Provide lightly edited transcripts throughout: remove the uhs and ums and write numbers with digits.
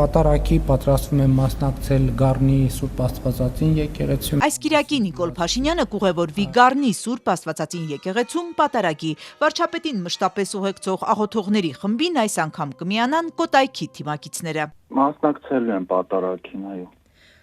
Պատարագի պատրաստվում եմ մասնակցել Գառնի Սուրբ Աստվածածին եկեղեցում։ Այս կիրակի Նիկոլ Փաշինյանը կուղևորվի Գառնի Սուրբ Աստվածածին եկեղեցում պատարագի։ Վարչապետին մշտապես ուղեկցող աղոթողների խմբին այս անգամ կմիանան Կոտայքի թիմակիցները։ Մասնակցել եմ պատարագին, այո։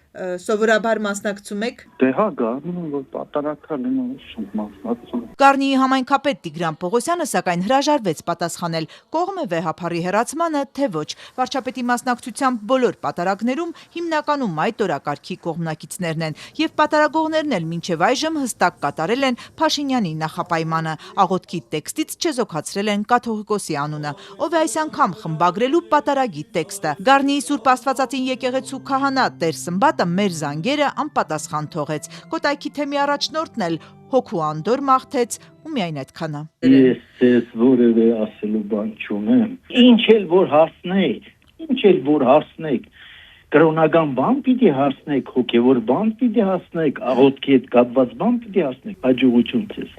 Սովորաբար մասնակցում եք։ Դե հա, գարնում որ պատարագա լինում շուտ մասնակցում։ Գառնիի համայնքապետ Տիգրան Պողոսյանը սակայն հրաժարվեց պատասխանել կողմ է վեհափարի հեռացմանը, թե ոչ։ Վարչապետի մասնակցությամբ բոլոր պատարագներում հիմնականում այդ օրակարգի կողմնակիցներն են, եւ պատարագողներն էլ մինչեւ այժմ հստակ կատարել են Փաշինյանի նախապայմանը։ Աղոթքի տեքստից չեզոքացրել են կաթողիկոսի անունը, ով է այս անգամ խմբագրելու պատարագի տեքստը։ Գառնիի Սուրբ Աստվածածին եկեղեցու քահանա Տեր Սմբատը մեր զանգերը անպատասխան թողեց։ Կոտայքի թեմի առաջնորդն էլ հոգու անդոր մաղթեց ու միայն այդքանը։ Ես ձեզ որևէ ասելու բան չունեմ։ Ինչ էլ որ հասնեք, կրոնական բան պիտի հասնեք, հոգևոր բան պիտի հասնեք, աղոթքի հետ կապված բան պիտի հասնեք, հաջողություն ձեզ։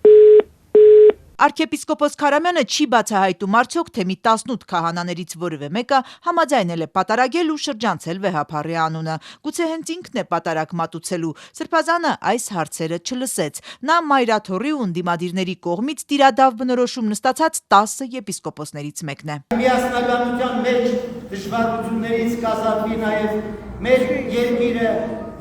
Արքեպիսկոպոս Քարամյանը չի բացահայտում արդյոք թեմի 18 քահանաներից որևէ մեկը համաձայնել է պատարագել ու շրջանցել վեհափարի անունը։ Գուցե հենց ինքն է պատարագ մատուցելու։ Սրբազանը այս հարցերը չլսեց։ Նա մայրաթոռի ու ընդդիմադիրների կողմից տիրադավ բնորոշում նստացած 10 եպիսկոպոսներից մեկն է։ Միասնականության մեջ դժվարություններից կազատվի նաև մեր երկիրը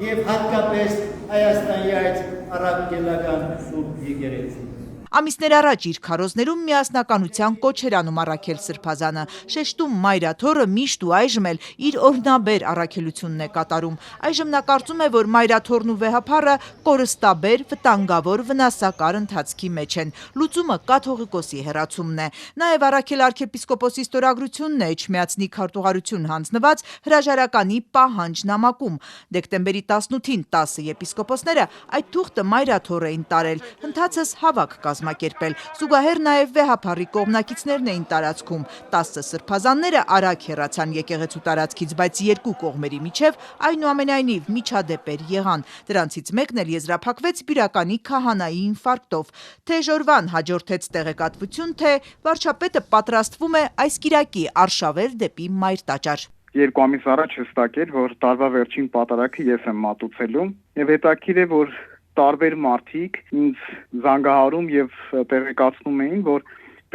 եւ հատկապես Հայաստանի այդ առաքելական սուրբ եկեղեցին։ Ամիսներ առաջ իր քարոզներում միասնականության կոչ էր անում Առաքել Սրբազանը, շեշտում Մայրաթոռը միշտ ու այժմ էլ իր օրհնաբեր առաքելությունն է կատարում։ Այժմ նա կարծում է, որ Մայրաթոռն ու վեհափարը կորստաբեր, վտանգավոր, վնասակար ընթացքի մեջ են։ Լուծումը կաթողիկոսի հեռացումն է։ Նաև Առաքել arczepiskopos ստորագրությունն է Էջմիածնի քարտուղարություն հանձնված հրաժարականի պահանջ նամակում։ Դեկտեմբերի 18-ին 10 եպիսկոպոսները այդ թուղթը Մայրաթոռ էին տարել։ Ընթացս հավաք կազմակերպել։ Զուգահեռ նաև վեհափարի կողմնակիցներն էին տարածքում։ 10 սրբազանները արագ հեռացան եկեղեցու տարածքից, բայց երկու կողմերի միջև այնուամենայնիվ միջադեպեր եղան։ Դրանցից մեկն էլ եզրափակվեց բյուրականի քահանայի ինֆարկտով։ Թեժ օրվան հաջորդեց տեղեկատվություն, թե վարչապետը պատրաստվում է այս կիրակի արշավել դեպի Մայր տաճար։ 2 ամիս առաջ հստակ էր, որ տարվա վերջին պատարագը ես եմ մատուցելու, եւ հետաքրքիր է, որ տարբեր մարդիկ ինձ զանգահարում եւ տեղեկացնում էին, որ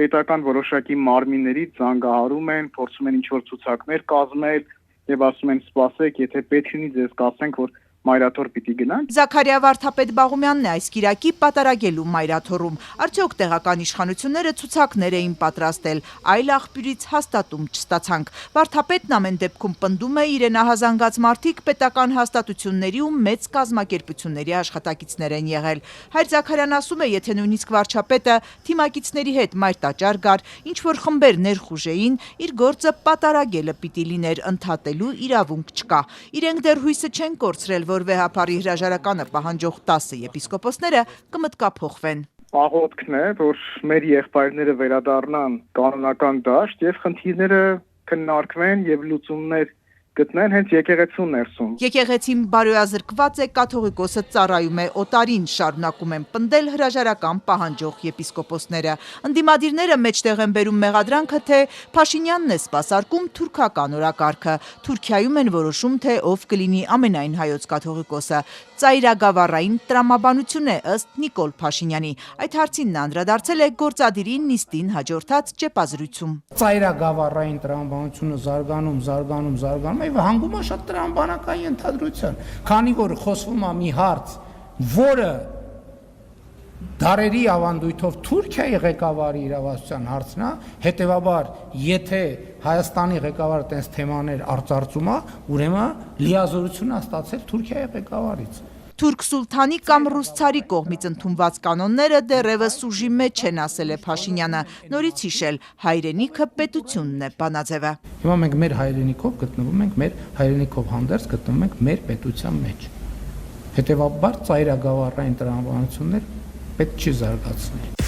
պետական որոշակի մարմիններից զանգահարում են, փորձում են ինչ-որ ցուցակներ կազմել եւ ասում են սպասեք, եթե պետք լինի ձեզ կասենք, որ Մայրաթոռ պիտի գնանք։ Զաքարիա Վարդապետ Բաղումյանն է այս կիրակի պատարագելու Մայրաթոռում։ Արդյոք տեղական իշխանությունները ցուցակներ էին պատրաստել, այլ աղբյուրից հաստատում չստացանք։ Վարդապետն ամեն դեպքում պնդում է իրեն ահազանգած մարդիկ պետական հաստատությունների ու մեծ կազմակերպությունների աշխատակիցներ են եղել։ Հայր Զաքարյան ասում է, եթե նույնիսկ վարչապետը թիմակիցների հետ Մայր տաճար գար, ինչ որ խմբեր ներխուժեին, իր գործը պատարագելը պիտի լիներ, ընդհատելու իրավունք չկա։ Իրենք դեռ հույսը չեն կորցրել, որ վեհափարի հրաժարականը պահանջող 10 եպիսկոպոսները կմտկափոխվեն։ Աղոթքն է, որ մեր եղբայրները վերադառնան կանոնական դաշտ եւ խնդիրները քննարկվեն եւ լուծումներ գտնեն հենց եկեղեցու ներսում։ Եկեղեցին բարոյազրկված է, կաթողիկոսը ծառայում է օտարին, շարունակում են պնդել հրաժարական պահանջող եպիսկոպոսները։ Ընդդիմադիրները մեջտեղ են բերում մեղադրանքը, թե Փաշինյանն է սպասարկում թուրքական օրակարգը։ Թուրքիայում են որոշում, թե ով կլինի ամենայն հայոց կաթողիկոսը։ Ծայրագավառային տրամաբանություն է ըստ Նիկոլ Փաշինյանի։ Այդ հարցին նա անդրադարձել է գործադիրի նիստին հաջորդած ճեպազրույցում։ Ծայրագավառային տրամաբանությունը զարգանում եւ հանգում է շատ տրամաբանական ենթադրության, քանի որ խոսվում է մի հարց, որը դարերի ավանդույթով Թուրքիայի ղեկավարի իրավասության հարցն է, հետեւաբար եթե Հայաստանի ղեկավարը տես թեմաներ արծարծում է, ուրեմն լիազորություն է ստացել Թուրքիայի ղեկավարից։ Թուրք սուլթանի կամ ռուս ցարի կողմից ընդունված կանոնները դեռևս ուժի մեջ են, ասել է Փաշինյանը։ Նորից հիշել, հայրենիքը պետությունն է, բանաձևը։ Հիմա մենք մեր հայրենիքով գտնվում ենք, մեր հայրենիքով հանդերձ գտնվում ենք մեր պետության մեջ։ Հետևաբար ծայրագավառային տրամաբանություններ պետք չի զարգացնել։